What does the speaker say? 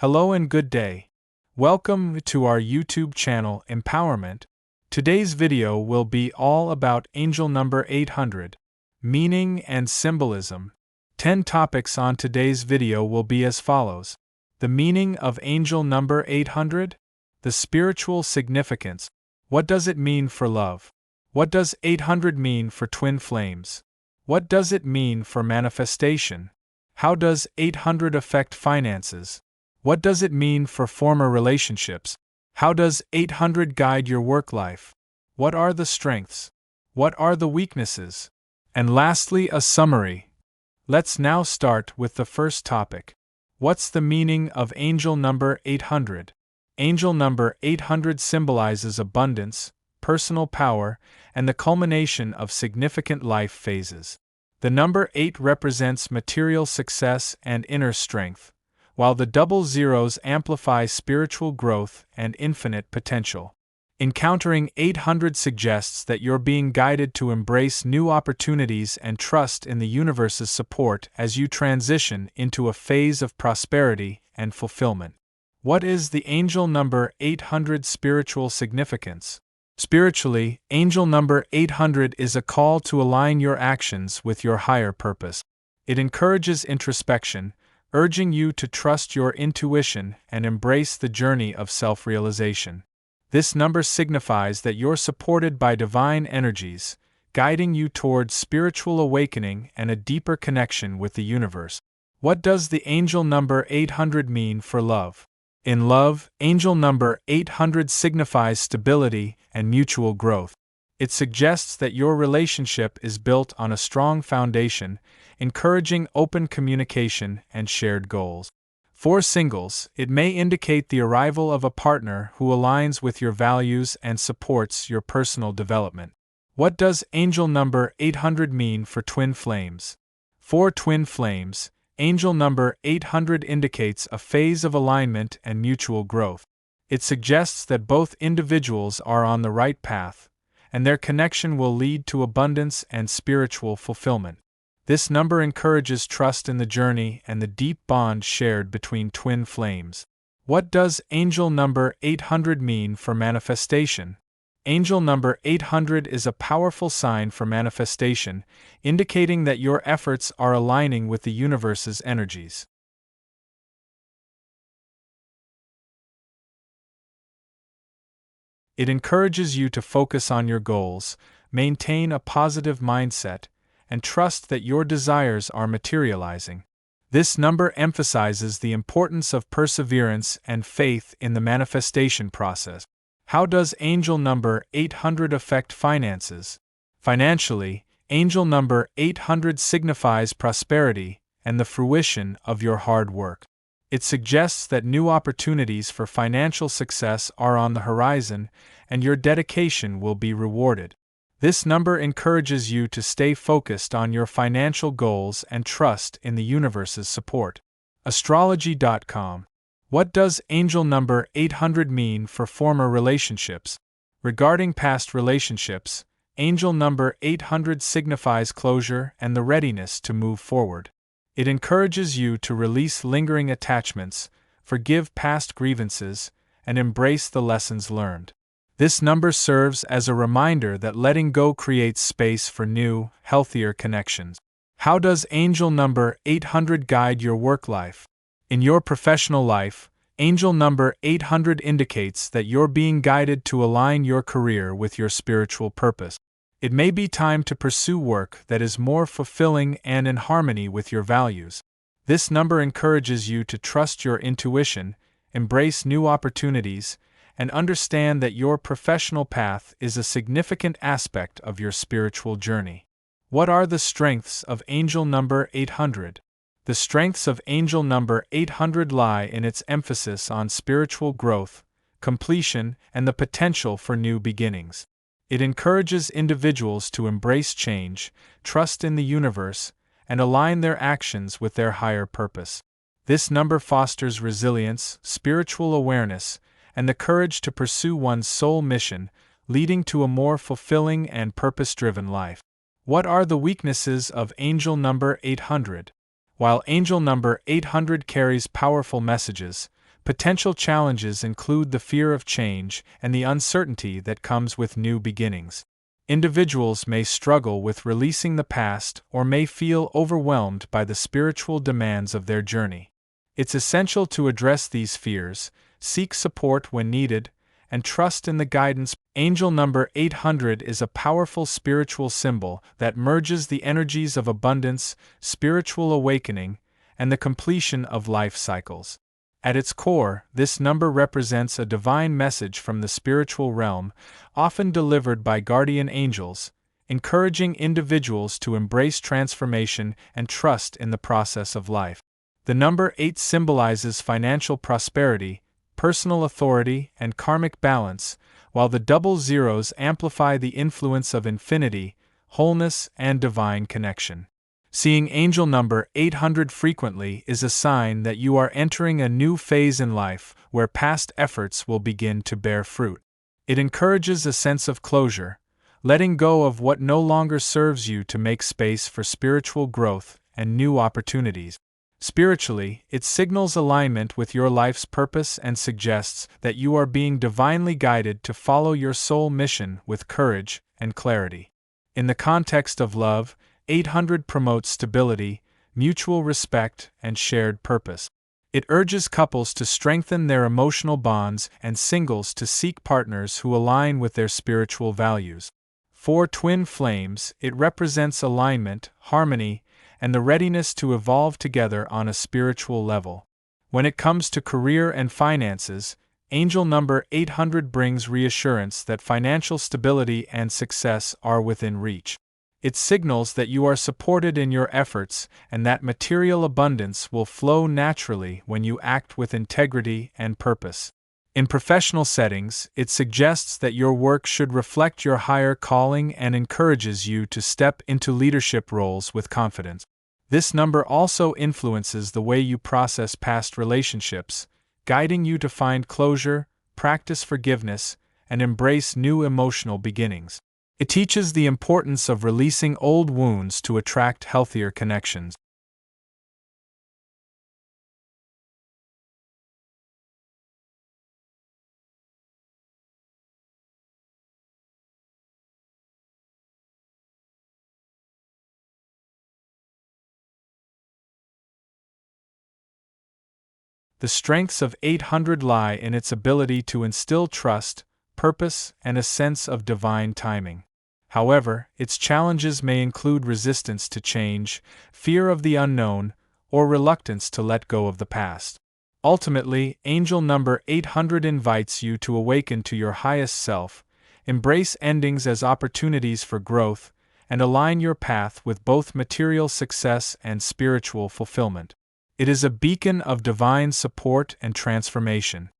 Hello and good day. Welcome to our YouTube channel Empowerment. Today's video will be all about angel number 800, meaning and symbolism. 10 topics on today's video will be as follows: the meaning of angel number 800, the spiritual significance. What does it mean for love? What does 800 mean for twin flames? What does it mean for manifestation? How does 800 affect finances? What does it mean for former relationships? How does 800 guide your work life? What are the strengths? What are the weaknesses? And lastly, a summary. Let's now start with the first topic. What's the meaning of angel number 800? Angel number 800 symbolizes abundance, personal power, and the culmination of significant life phases. The number 8 represents material success and inner strength, while the double zeros amplify spiritual growth and infinite potential. Encountering 800 suggests that you're being guided to embrace new opportunities and trust in the universe's support as you transition into a phase of prosperity and fulfillment. What is the angel number 800 spiritual significance? Spiritually, angel number 800 is a call to align your actions with your higher purpose. It encourages introspection, urging you to trust your intuition and embrace the journey of self-realization. This number signifies that you're supported by divine energies, guiding you towards spiritual awakening and a deeper connection with the universe. What does the angel number 800 mean for love? In love, angel number 800 signifies stability and mutual growth. It suggests that your relationship is built on a strong foundation, encouraging open communication and shared goals. For singles, it may indicate the arrival of a partner who aligns with your values and supports your personal development. What does angel number 800 mean for twin flames? For twin flames, angel number 800 indicates a phase of alignment and mutual growth. It suggests that both individuals are on the right path, and their connection will lead to abundance and spiritual fulfillment. This number encourages trust in the journey and the deep bond shared between twin flames. What does angel number 800 mean for manifestation? Angel number 800 is a powerful sign for manifestation, indicating that your efforts are aligning with the universe's energies. It encourages you to focus on your goals, maintain a positive mindset, and trust that your desires are materializing. This number emphasizes the importance of perseverance and faith in the manifestation process. How does angel number 800 affect finances? Financially, angel number 800 signifies prosperity and the fruition of your hard work. It suggests that new opportunities for financial success are on the horizon, and your dedication will be rewarded. This number encourages you to stay focused on your financial goals and trust in the universe's support. Astrology.com. What does angel number 800 mean for former relationships? Regarding past relationships, angel number 800 signifies closure and the readiness to move forward. It encourages you to release lingering attachments, forgive past grievances, and embrace the lessons learned. This number serves as a reminder that letting go creates space for new, healthier connections. How does angel number 800 guide your work life? In your professional life, angel number 800 indicates that you're being guided to align your career with your spiritual purpose. It may be time to pursue work that is more fulfilling and in harmony with your values. This number encourages you to trust your intuition, embrace new opportunities, and understand that your professional path is a significant aspect of your spiritual journey. What are the strengths of angel number 800? The strengths of angel number 800 lie in its emphasis on spiritual growth, completion, and the potential for new beginnings. It encourages individuals to embrace change, trust in the universe, and align their actions with their higher purpose. This number fosters resilience, spiritual awareness, and the courage to pursue one's soul mission, leading to a more fulfilling and purpose-driven life. What are the weaknesses of angel number 800? While angel number 800 carries powerful messages, Potential challenges include the fear of change and the uncertainty that comes with new beginnings. Individuals may struggle with releasing the past or may feel overwhelmed by the spiritual demands of their journey. It's essential to address these fears, seek support when needed, and trust in the guidance. Angel number 800 is a powerful spiritual symbol that merges the energies of abundance, spiritual awakening, and the completion of life cycles. At its core, this number represents a divine message from the spiritual realm, often delivered by guardian angels, encouraging individuals to embrace transformation and trust in the process of life. The number 8 symbolizes financial prosperity, personal authority, and karmic balance, while the double zeros amplify the influence of infinity, wholeness, and divine connection. Seeing angel number 800 frequently is a sign that you are entering a new phase in life where past efforts will begin to bear fruit. It encourages a sense of closure, letting go of what no longer serves you to make space for spiritual growth and new opportunities. Spiritually, it signals alignment with your life's purpose and suggests that you are being divinely guided to follow your soul mission with courage and clarity. In the context of love, 800 promotes stability, mutual respect, and shared purpose. It urges couples to strengthen their emotional bonds and singles to seek partners who align with their spiritual values. For twin flames, it represents alignment, harmony, and the readiness to evolve together on a spiritual level. When it comes to career and finances, angel number 800 brings reassurance that financial stability and success are within reach. It signals that you are supported in your efforts and that material abundance will flow naturally when you act with integrity and purpose. In professional settings, it suggests that your work should reflect your higher calling and encourages you to step into leadership roles with confidence. This number also influences the way you process past relationships, guiding you to find closure, practice forgiveness, and embrace new emotional beginnings. It teaches the importance of releasing old wounds to attract healthier connections. The strengths of 800 lie in its ability to instill trust, purpose, and a sense of divine timing. However, its challenges may include resistance to change, fear of the unknown, or reluctance to let go of the past. Ultimately, angel number 800 invites you to awaken to your highest self, embrace endings as opportunities for growth, and align your path with both material success and spiritual fulfillment. It is a beacon of divine support and transformation.